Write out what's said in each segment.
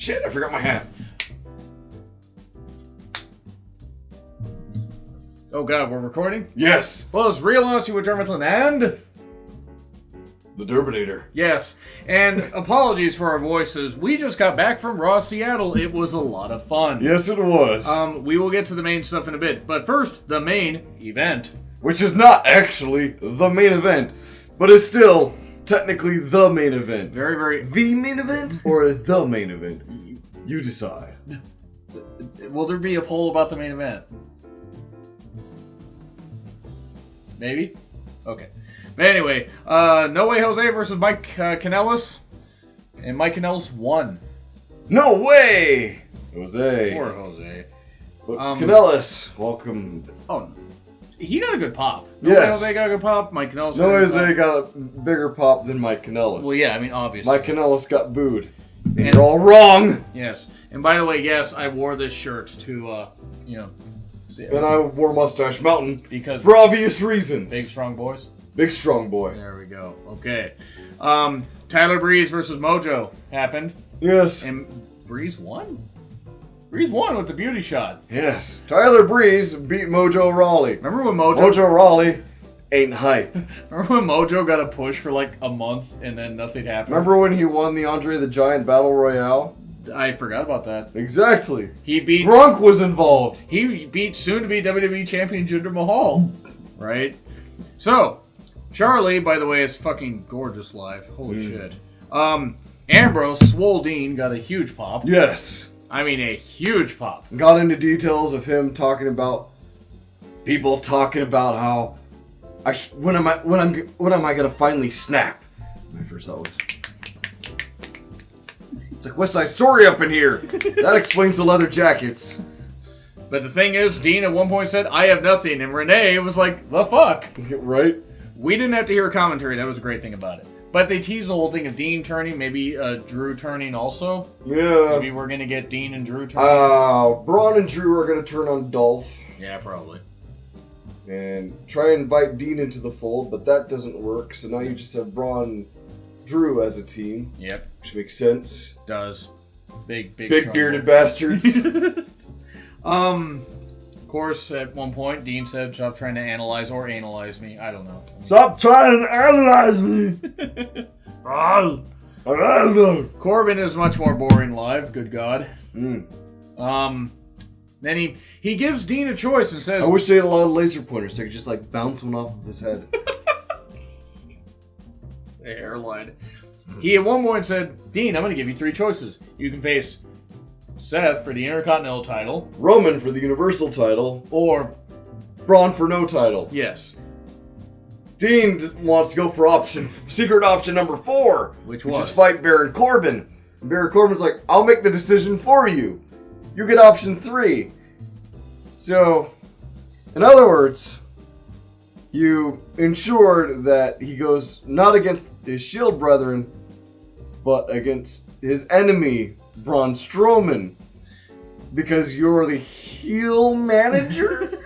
Shit, I forgot my hat. Oh god, we're recording? Yes. Well, it's real honesty with Jonn Ritland and... The Derbinator. Yes, and apologies for our voices. We just got back from Raw Seattle. It was a lot of fun. Yes, it was. We will get to the main stuff in a bit. But first, the main event. Which is not actually the main event, but is still technically the main event. Very, very... The main event or the main event? You decide. Will there be a poll about the main event? Maybe? Okay. But anyway, No Way Jose versus Mike Kanellis. And Mike Kanellis won. No way! Jose. Poor Jose. But Kanellis, welcome. Oh, he got a good pop. No Yes. Way Jose got a good pop. Mike Kanellis No got a good Jose pop. got a bigger pop than Mike Kanellis. Well, yeah, I mean, obviously. Mike Kanellis got booed. And you're all wrong! Yes. And by the way, yes, I wore this shirt to, see, And I wore Mustache Mountain because for obvious reasons. big, strong boys. Big strong boy. There we go. Okay. Tyler Breeze versus Mojo happened. Yes. And Breeze won? Breeze won with the beauty shot. Yes. Tyler Breeze beat Mojo Rawley. Remember when Mojo... Mojo Rawley ain't hype. Remember when Mojo got a push for like a month and then nothing happened? Remember when he won the Andre the Giant Battle Royale? I forgot about that. Exactly. He beat... Gronk was involved. He beat soon-to-be WWE Champion Jinder Mahal. Right? So... Charlie, by the way, is fucking gorgeous live. Holy shit. Ambrose, Swole Dean, got a huge pop. Yes. I mean, a huge pop. Got into details of him talking about people talking about how when am I gonna finally snap? My first thought was, it's like West Side Story up in here. That explains the leather jackets. But the thing is, Dean at one point said, "I have nothing," and Renee was like, "The fuck." Right. We didn't have to hear commentary. That was a great thing about it. But they teased the whole thing of Dean turning, maybe Drew turning also. Yeah. Maybe we're going to get Dean and Drew turning. Braun and Drew are going to turn on Dolph. Yeah, probably. And try and invite Dean into the fold, but that doesn't work. So now you just have Braun Drew as a team. Yep. Which makes sense. Does. Big bearded bastards. Of course, at one point, Dean said, "Stop trying to analyze or analyze me." I don't know. Stop trying to analyze me! Corbin is much more boring live, good God. Then he gives Dean a choice and says... I wish they had a lot of laser pointers so I could just like bounce one off of his head. The hairline. He at one point said, "Dean, I'm going to give you three choices. You can face Seth for the Intercontinental title. Roman for the Universal title. Or... Braun for no title." Yes. Dean wants to go for secret option number 4. Which is fight Baron Corbin. And Baron Corbin's like, "I'll make the decision for you. You get option 3. So, in other words, you ensured that he goes not against his Shield brethren, but against his enemy, Braun Strowman, because you're the heel manager?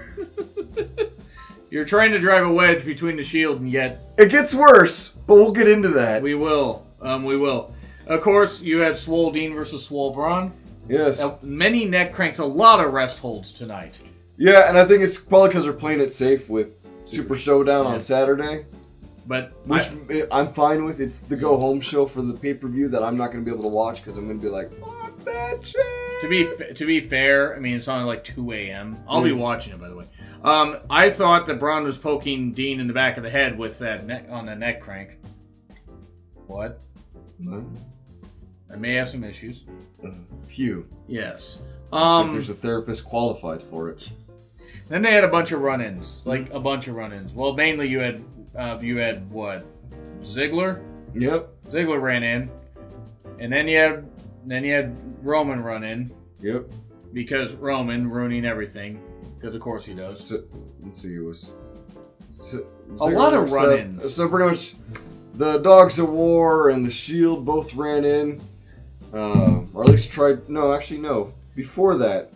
You're trying to drive a wedge between the Shield and yet... It gets worse, but we'll get into that. We will. We will. Of course, you had Swole Dean versus Swole Braun. Yes. Many neck cranks, a lot of rest holds tonight. Yeah, and I think it's probably because they're playing it safe with Super Showdown on Saturday. But which I'm fine with. It's the go-home show for the pay-per-view that I'm not going to be able to watch because I'm going to be like, fuck that shit. To be fair, I mean, it's on like 2 a.m. I'll be watching it, by the way. I thought that Braun was poking Dean in the back of the head with that neck crank. What? I may have some issues. Few. Yes. I think there's a therapist qualified for it. Then they had a bunch of run-ins, like a bunch of run-ins. Well, mainly you had what? Ziggler. Yep. Ziggler ran in, and then you had Roman run in. Yep. Because Roman ruining everything, because of course he does. So, let's see, it was a lot of run-ins. So pretty much, the Dogs of War and the Shield both ran in, or at least tried. No, actually, no. Before that.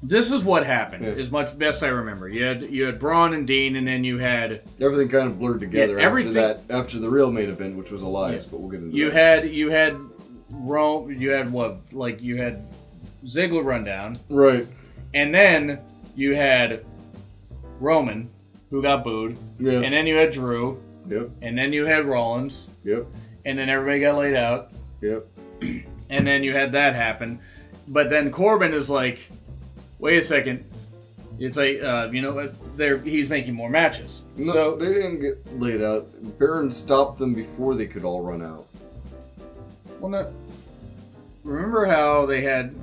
This is what happened, as much best I remember. You had Braun and Dean, and then you had... Everything kind of blurred together after the real main event, which was Elias, but we'll get into that. You had you had what? Like, you had Ziggler run down. Right. And then you had Roman, who got booed. Yes. And then you had Drew. Yep. And then you had Rollins. Yep. And then everybody got laid out. Yep. And then you had that happen. But then Corbin is like, wait a second. It's like, you know what? He's making more matches. No, So they didn't get laid out. Baron stopped them before they could all run out. well, no. Remember how they had...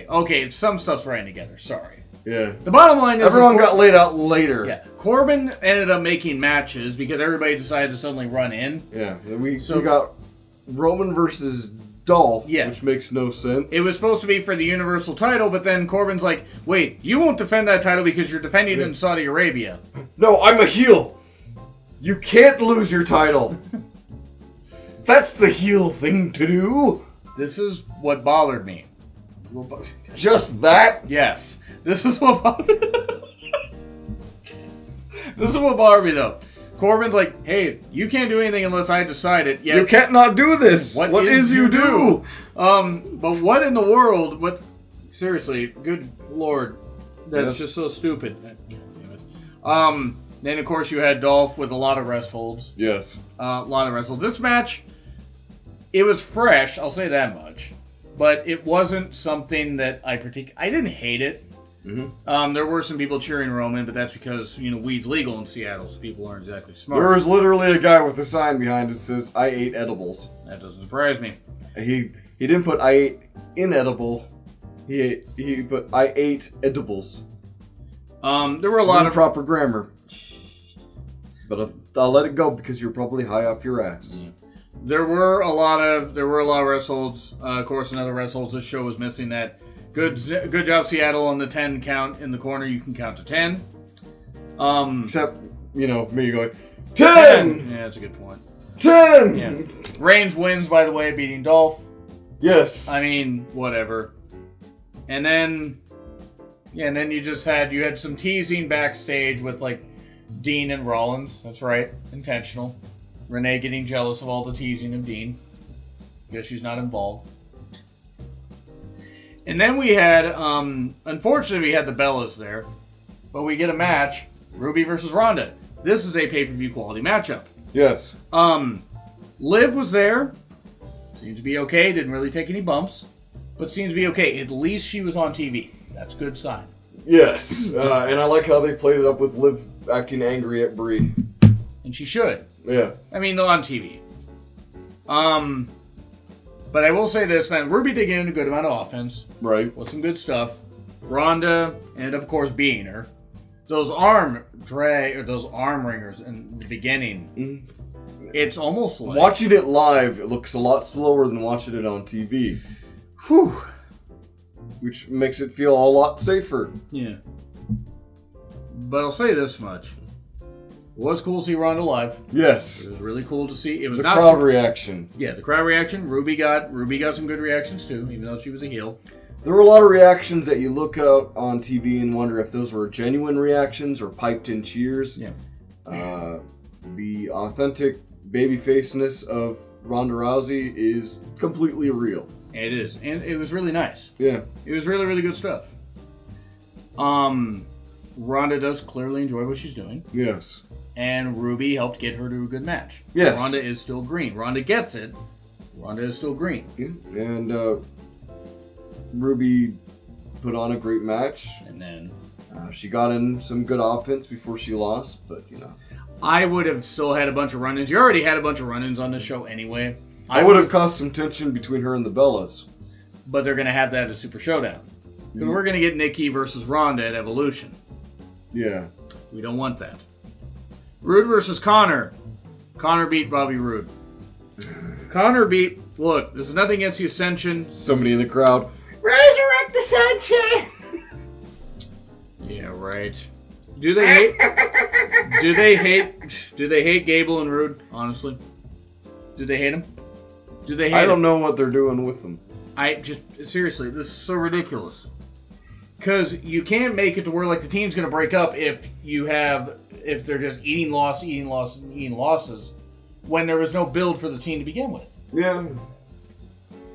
Okay, some stuff's ran together. Sorry. Yeah. The bottom line is... Everyone got laid out later. Yeah. Corbin ended up making matches because everybody decided to suddenly run in. Yeah. We got Roman versus Dolph, which makes no sense. It was supposed to be for the Universal title, but then Corbin's like, wait, you won't defend that title because you're defending it in Saudi Arabia. No, I'm a heel. You can't lose your title. That's the heel thing to do. This is what bothered me. Just that? Yes. This is what bothered This is what bothered me, though. Corbin's like, hey, you can't do anything unless I decide it. Yet, you can't not do this. What is you do? But what in the world? What? Seriously, good lord, that's just so stupid. Then of course you had Dolph with a lot of rest holds. Yes. A lot of rest holds. This match, it was fresh. I'll say that much. But it wasn't something that I didn't hate it. Mm-hmm. There were some people cheering Roman, but that's because, weed's legal in Seattle, so people aren't exactly smart. There was literally a guy with a sign behind it that says, I ate edibles. That doesn't surprise me. He didn't put I ate inedible. He put I ate edibles. There were a lot of proper grammar. But I'll let it go because you're probably high off your ass. Yeah. There were a lot of rest holds. Of course, another rest holds. This show was missing that. Good job, Seattle, on the 10 count in the corner. You can count to 10. Except, me going, 10! Yeah, that's a good point. 10! Yeah. Reigns wins, by the way, beating Dolph. Yes. I mean, whatever. And then you had some teasing backstage with, like, Dean and Rollins. That's right. Intentional. Renee getting jealous of all the teasing of Dean. Guess she's not involved. And then we had, unfortunately, we had the Bellas there. But we get a match, Ruby versus Rhonda. This is a pay-per-view quality matchup. Yes. Liv was there. Seems to be okay. Didn't really take any bumps. But seems to be okay. At least she was on TV. That's a good sign. Yes. And I like how they played it up with Liv acting angry at Brie. And she should. Yeah. I mean, on TV. But I will say this, now Ruby did get in a good amount of offense. Right. With some good stuff. Rhonda ended up, of course, beating her. Those arm ringers in the beginning, it's almost like... Watching it live, it looks a lot slower than watching it on TV. Whew. Which makes it feel a lot safer. Yeah. But I'll say this much. It was cool to see Rhonda live. Yes. It was really cool to see. It was the crowd reaction. Yeah, the crowd reaction. Ruby got some good reactions too, even though she was a heel. There were a lot of reactions that you look out on TV and wonder if those were genuine reactions or piped-in cheers. Yeah. The authentic babyfaceness of Ronda Rousey is completely real. It is, and it was really nice. Yeah. It was really, really good stuff. Rhonda does clearly enjoy what she's doing. Yes. And Ruby helped get her to a good match. Yes. Rhonda is still green. Rhonda gets it. Rhonda is still green. Yeah. And Ruby put on a great match. And then... she got in some good offense before she lost, but, I would have still had a bunch of run-ins. You already had a bunch of run-ins on this show anyway. I would have caused some tension between her and the Bellas. But they're going to have that at Super Showdown. Because we're going to get Nikki versus Rhonda at Evolution. Yeah. We don't want that. Rude versus Connor. Connor beat Bobby Roode. Look, there's nothing against the Ascension. Somebody in the crowd. Resurrect the Sunshine! Yeah, right. Do they hate Gable and Rude, honestly? Do they hate him? I don't know what they're doing with them. Seriously, this is so ridiculous. Because you can't make it to where, like, the team's going to break up if they're just eating losses, when there was no build for the team to begin with. Yeah.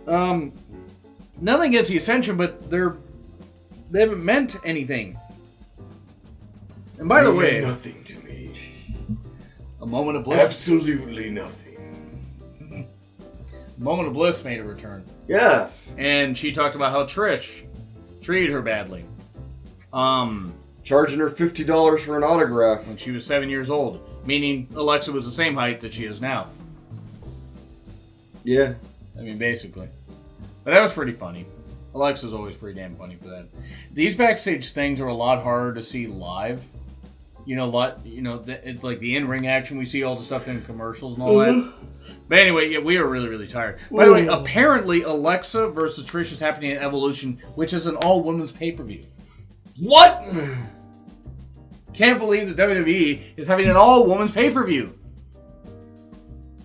Nothing against the Ascension, but they haven't meant anything. And by the way, nothing to me. A Moment of Bliss. Absolutely nothing. Moment of Bliss made a return. Yes. And she talked about how Trish treated her badly. Charging her $50 for an autograph. When she was 7 years old. Meaning Alexa was the same height that she is now. Yeah. I mean, basically. But that was pretty funny. Alexa's always pretty damn funny for that. These backstage things are a lot harder to see live. It's like the in-ring action. We see all the stuff in commercials and all that. But anyway, yeah, we are really, really tired. By the way, apparently Alexa versus Trish is happening at Evolution, which is an all-women's pay-per-view. What? Can't believe the WWE is having an all-women's pay-per-view.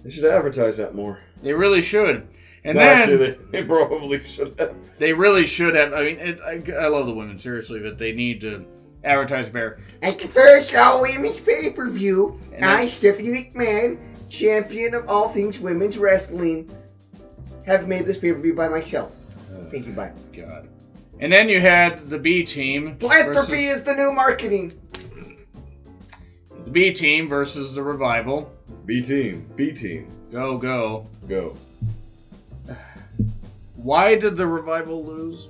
They should advertise that more. They really should. And Actually, they probably should have. They really should have. I mean, I love the women, seriously, but they need to advertise better. At the first all-women's pay-per-view, I, Stephanie McMahon, champion of all things women's wrestling, have made this pay-per-view by myself. Thank you, bye. God. And then you had the B team. Philanthropy is the new marketing. The B team versus the Revival. B team. Go, go. Go. Why did the Revival lose?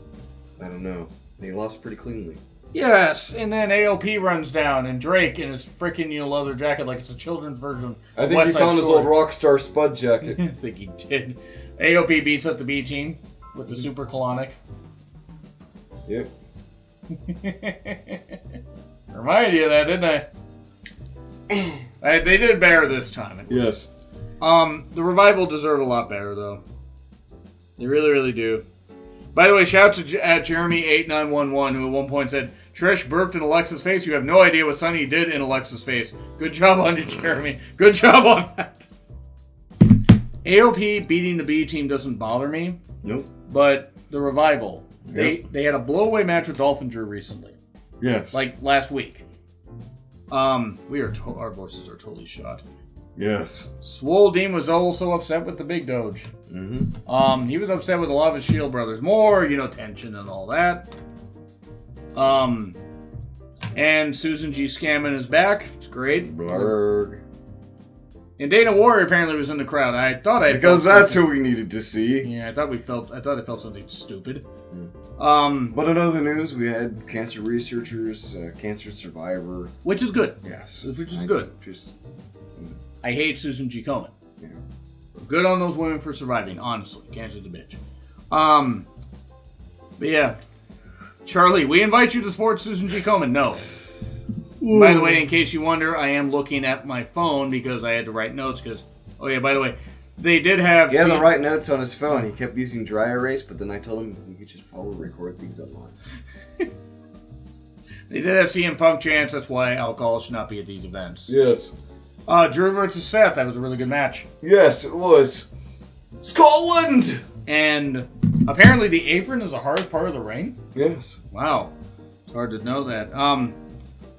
I don't know. They lost pretty cleanly. Yes, and then AOP runs down, and Drake in his freaking leather jacket like it's a children's version. I think he found his old Rockstar Spud jacket. I think he did. AOP beats up the B team with the Super Colonic. Yep. Reminded you of that, didn't I? They did better this time. Yes. The Revival deserved a lot better, though. They really, really do. By the way, shout out to Jeremy8911, who at one point said, Trish burped in Alexa's face. You have no idea what Sonny did in Alexa's face. Good job on you, Jeremy. Good job on that. AOP beating the B team doesn't bother me. Nope. But the Revival, Yep. they had a blowaway match with Dolph and Drew recently. Yes. Like last week. Our voices are totally shot. Yes. Swole Dean was also upset with the Big Doge. Mm-hmm. He was upset with a lot of his Shield brothers. More, tension and all that. And Susan G. Scammon is back. It's great. Blurg. And Dana Warrior apparently was in the crowd. I thought I because that's who we needed to see. Yeah, I thought I felt something stupid. But in other news, we had cancer researchers, cancer survivor, which is good. Yes, which is good. I hate Susan G. Komen. Yeah. Good on those women for surviving. Honestly, cancer's a bitch. But yeah, Charlie, we invite you to support Susan G. Komen. No. By the way, in case you wonder, I am looking at my phone because I had to write notes. Oh yeah, by the way, they did have. He had to write notes on his phone. He kept using dry erase, but then I told him we could just probably record things online. They did have CM Punk chants. That's why alcohol should not be at these events. Yes. Drew versus Seth. That was a really good match. Yes, it was. Scotland! And apparently the apron is the hardest part of the ring. Yes. Wow. It's hard to know that. Of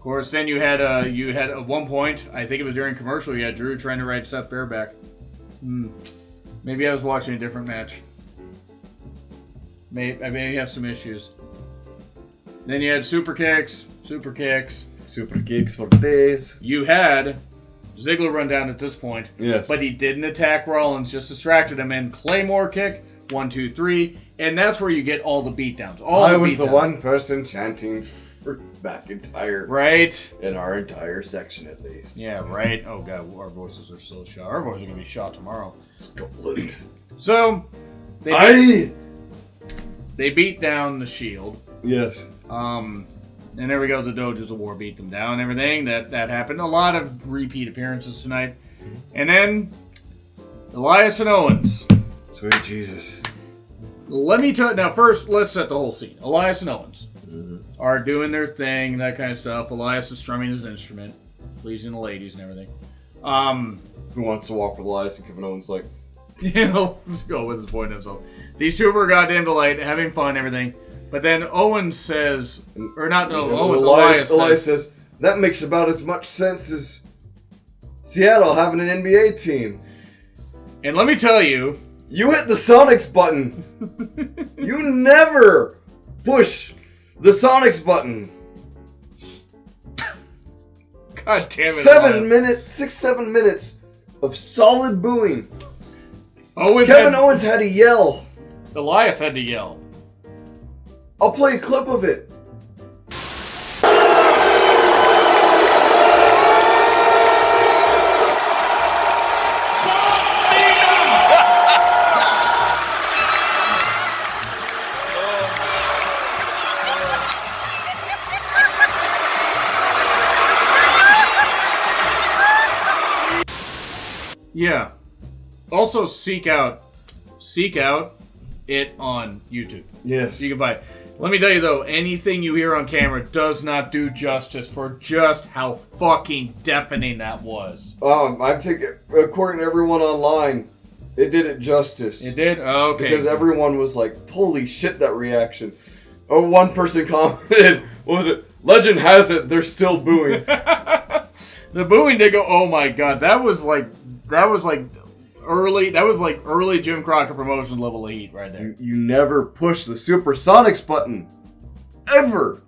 course, then you had at one point, I think it was during commercial, you had Drew trying to ride Seth bareback. Maybe I was watching a different match. I may have some issues. Then you had super kicks. Super kicks for days. You had Ziggler run down at this point. Yes. But he didn't attack Rollins, just distracted him. And Claymore kick, 1, 2, 3. And that's where you get all the beatdowns. I was the one person chanting for McIntyre. Right. In our entire section, at least. Yeah, right. Oh, God, our voices are so shot. Our voices are going to be shot tomorrow. Scotland. So, they beat down the Shield. Yes. And there we go. The Doges of War beat them down and everything. That happened. A lot of repeat appearances tonight. And then, Elias and Owens. Sweet Jesus. Let me tell you. Now, first, let's set the whole scene. Elias and Owens are doing their thing, that kind of stuff. Elias is strumming his instrument, pleasing the ladies and everything. Who wants to walk with Elias and Kevin Owens like... Let's go with his point himself. These two were goddamn delight, having fun and everything. But then Owens says, or not, no, Owens, Elias says, that makes about as much sense as Seattle having an NBA team. And let me tell you, You hit the Sonics button. You never push the Sonics button. God damn it. 7 minutes of solid booing. Owens Owens had to yell. Elias had to yell. I'll play a clip of it. Yeah. Also, seek out it on YouTube. Yes. You can buy it. Let me tell you though, anything you hear on camera does not do justice for just how fucking deafening that was. I think, according to everyone online, it did it justice. It did? Oh, okay. Because everyone was like, holy shit, that reaction. Oh, one person commented, what was it? Legend has it, they're still booing. The booing did go, oh my god, that was like early Jim Crockett promotion level of heat right there. You never push the Supersonics button. Ever.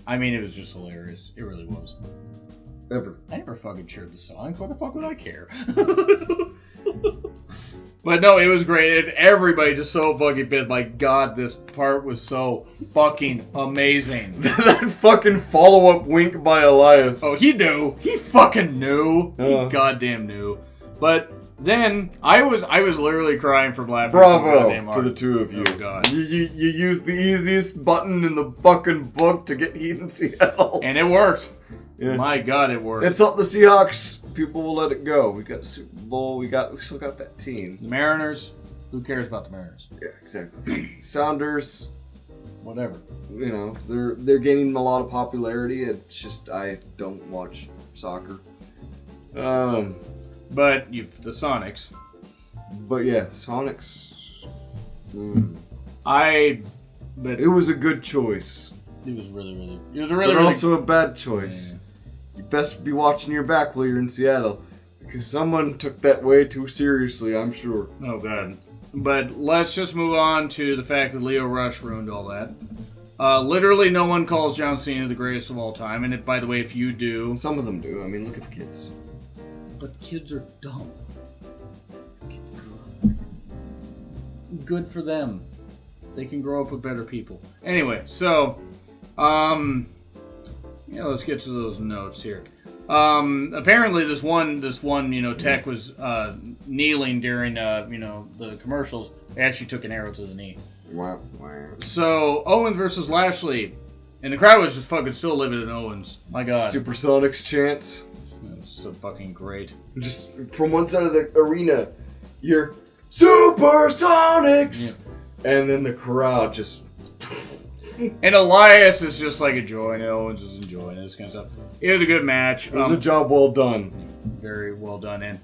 I mean, it was just hilarious. It really was. Ever. I never fucking cheered the Sonics. What the fuck would I care? But no, it was great. And everybody just so fucking pissed. My god, this part was so fucking amazing. That fucking follow-up wink by Elias. Oh, he knew. He fucking knew. He goddamn knew. But then I was literally crying from laughing. Bravo to the two of you. Oh god. You used the easiest button in the fucking book to get heat in Seattle. And it worked. Yeah. My god, it worked. It's up the Seahawks. People will let it go. We got Super Bowl. We still got that team. The Mariners. Who cares about the Mariners? Yeah, exactly. Sounders. Whatever. You know, they're gaining a lot of popularity. It's just I don't watch soccer. But the Sonics. But yeah, Sonics. It was a good choice. It was really. But also a bad choice. Yeah. You best be watching your back while you're in Seattle, because someone took that way too seriously, I'm sure. Oh god. But let's just move on to the fact that Lio Rush ruined all that. Literally no one calls John Cena the greatest of all time, and by the way, if you do... Some of them do. I mean, look at the kids. But kids are dumb. Kids grow up. Good for them. They can grow up with better people. Anyway, so... yeah, let's get to those notes here. Apparently this one, tech was kneeling during, the commercials. They actually took an arrow to the knee. Wow. So, Owens versus Lashley. And the crowd was just fucking still living in Owens. My god. Supersonics chants. That's so fucking great. Just from one side of the arena, you're Supersonics! Yeah. And then the crowd just... And Elias is just like enjoying it. Owens is enjoying it. This kind of stuff. It was a good match. It was a job well done. Very well done. And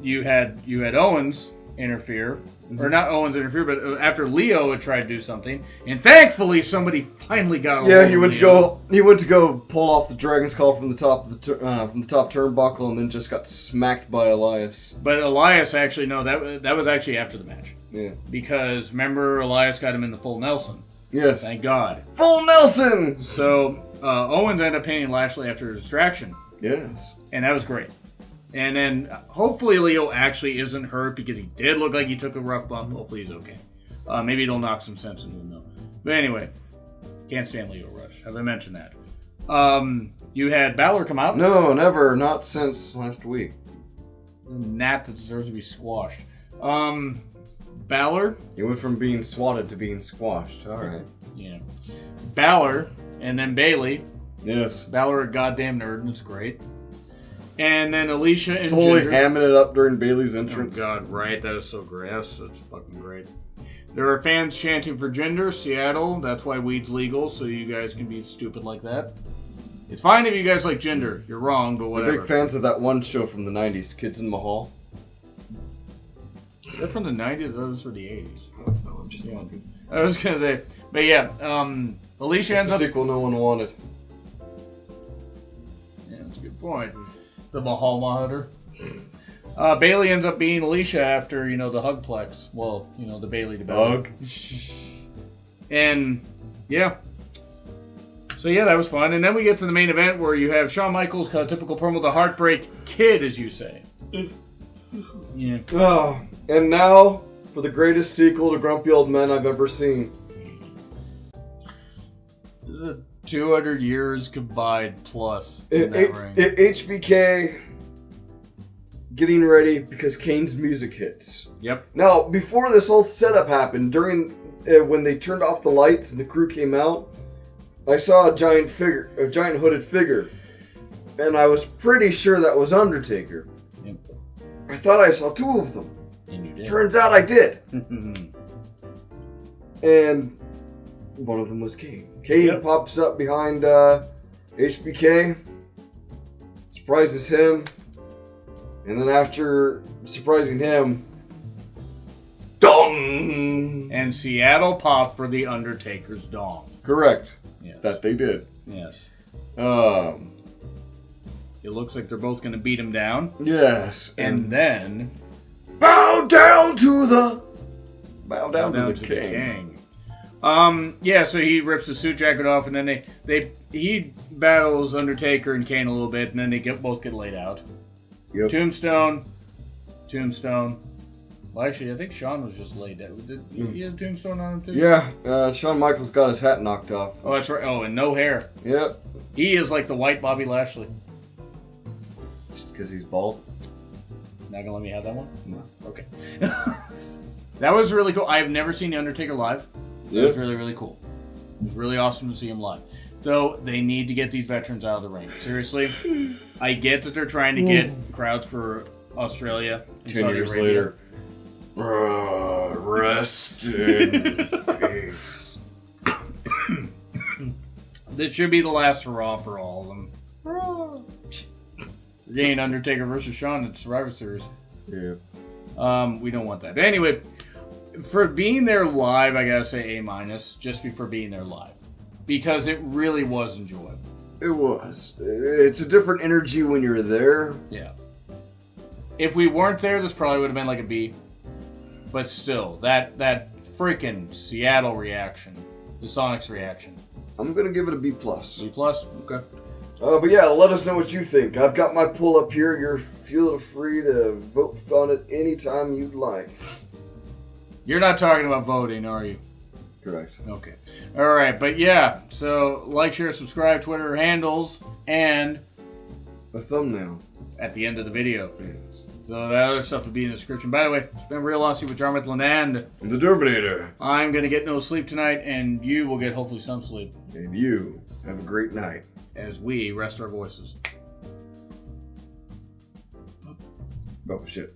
you had Owens interfere, or not Owens interfere, but after Leo had tried to do something, and thankfully somebody finally got. Yeah, he went to go pull off the Dragon's Call from the top of the top turnbuckle, and then just got smacked by Elias. But Elias actually that was actually after the match. Yeah. Because remember, Elias got him in the full Nelson. Yes. Thank God. Full Nelson! So, Owens ended up pinning Lashley after a distraction. Yes. And that was great. And then, hopefully Leo actually isn't hurt, because he did look like he took a rough bump. Hopefully he's okay. Maybe it'll knock some sense into him, though. But anyway, can't stand Leo Rush. Have I mentioned that? You had Balor come out. No, never. Not since last week. A gnat that deserves to be squashed. Balor. You went from being swatted to being squashed. All right. Yeah. Balor, and then Bayley. Yes. Balor a goddamn nerd, and it's great. And then Alicia and totally Jinder. Hamming it up during Bayley's entrance. Oh god, right. That is so great. That's fucking great. There are fans chanting for Jinder, Seattle. That's why weed's legal, so you guys can be stupid like that. It's fine if you guys like Jinder. You're wrong, but whatever. We're big fans of that one show from the 90s, Kids in Mahal. They're from the 90s? Those were the 80s. Oh, no, I'm just wondering. I was going to say. But yeah, Alicia ends up... It's a sequel no one wanted. Yeah, that's a good point. The Mahal Monitor. Bailey ends up being Alicia after, the Hugplex. Well, the Bailey to Bailey. Hug. And, yeah. So, yeah, that was fun. And then we get to the main event where you have Shawn Michaels, kind of typical promo, the Heartbreak Kid, as you say. Yeah. Oh, and now for the greatest sequel to Grumpy Old Men I've ever seen. This is a 200 years combined plus in that ring. HBK getting ready because Kane's music hits. Yep. Now, before this whole setup happened, during when they turned off the lights and the crew came out, I saw a giant hooded figure, and I was pretty sure that was Undertaker. Yep. I thought I saw two of them. And you did. Turns out I did. And one of them was Kane. Kane pops up behind HBK, surprises him, and then after surprising him, dong! And Seattle popped for the Undertaker's dong. Correct. Yes. That they did. Yes. It looks like they're both going to beat him down. Yes. And then... Bow down to the king. So he rips the suit jacket off, and then he battles Undertaker and Kane a little bit, and then they both get laid out. Yep. Tombstone. Well, actually, I think Shawn was just laid out. Did he have a tombstone on him too? Yeah, Shawn Michaels got his hat knocked off. Oh, that's right. Oh, and no hair. Yep. He is like the white Bobby Lashley. Just because he's bald? Not gonna let me have that one? No. Okay. That was really cool. I've never seen The Undertaker live. It was really, really cool. It was really awesome to see him live. So, they need to get these veterans out of the ring. Seriously. I get that they're trying to get crowds for Australia. 10 Saudi years Arabia. later. Rest in peace. This should be the last hurrah for all of them. We're getting Undertaker versus Shawn at Survivor Series. Yeah. We don't want that. But anyway, for being there live, I gotta say A-, just for being there live. Because it really was enjoyable. It was. It's a different energy when you're there. Yeah. If we weren't there, this probably would have been like a B. But still, that freaking Seattle reaction, the Sonics reaction. I'm going to give it a B+. B+? Okay. But yeah, let us know what you think. I've got my poll up here. You're feel free to vote on it anytime you'd like. You're not talking about voting, are you? Correct. Okay. All right, but yeah. So, like, share, subscribe, Twitter handles, and A thumbnail. at the end of the video. Yes. So that other stuff will be in the description. By the way, it's been real awesome with Jonn, Ritland, and The Derbinator. I'm going to get no sleep tonight, and you will get hopefully some sleep And you have a great night. as we rest our voices. Oh, shit.